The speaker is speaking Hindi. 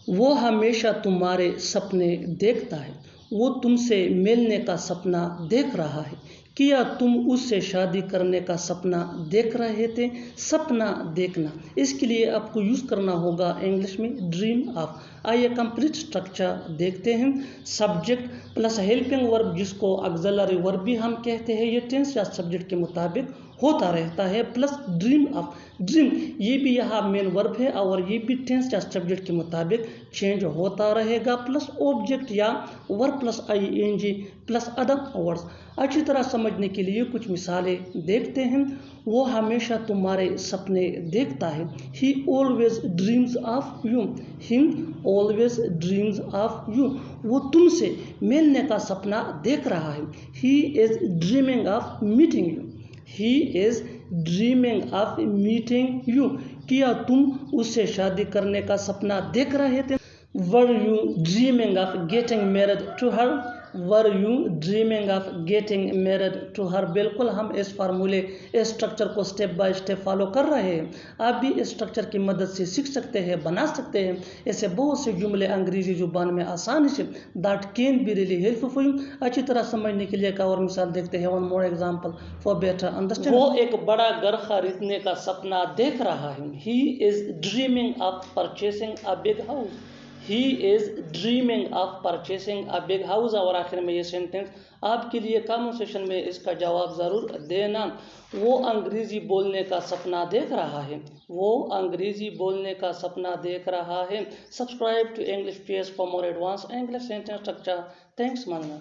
वो हमेशा तुम्हारे सपने देखता है। वो तुमसे मिलने का सपना देख रहा है। क्या तुम उससे शादी करने का सपना देख रहे थे? सपना देखना, इसके लिए आपको यूज़ करना होगा इंग्लिश में ड्रीम ऑफ। आइए कंप्लीट स्ट्रक्चर देखते हैं। सब्जेक्ट प्लस हेल्पिंग वर्ब, जिसको ऑक्सिलरी वर्ब भी हम कहते हैं, ये टेंस या सब्जेक्ट के मुताबिक होता रहता है, प्लस ड्रीम ऑफ। ड्रीम ये भी यहाँ मेन वर्ब है और ये भी टेंस या सब्जेक्ट के मुताबिक चेंज होता रहेगा, प्लस ऑब्जेक्ट या verb plus ING plus other words. अच्छी तरह समझने के लिए कुछ मिसालें देखते हैं। वो हमेशा तुम्हारे सपने देखता है। ही always dreams of you. He always dreams of you. वो तुमसे मिलने का सपना देख रहा है। He is dreaming of meeting you. He is dreaming of meeting you. क्या तुम उससे शादी करने का सपना देख रहे थे? Were you dreaming of getting married to her? Were you dreaming of getting married to her? बिल्कुल हम इस फार्मूले, इस स्ट्रक्चर को स्टेप बाय स्टेप फॉलो कर रहे हैं। आप भी इस स्ट्रक्चर की मदद से सीख सकते हैं, बना सकते हैं। ऐसे बहुत से जुमले अंग्रेजी जुबान में आसानी say that can be really helpful for you. अच्छी तरह समझने के लिए एक और मिसाल देखते हैं। One more example for better understanding. वो एक बड़ा घर खरीदने का सपना देख रहा है। He is dreaming of purchasing a big house. He is dreaming of purchasing a big house. और आखिर में ये सेंटेंस आपके लिए कमेंट सेक्शन में इसका जवाब ज़रूर देना। वो अंग्रेजी बोलने का सपना देख रहा है। वो अंग्रेजी बोलने का सपना देख रहा है। Subscribe to English page for more advance English sentence structure. Thanks मानना।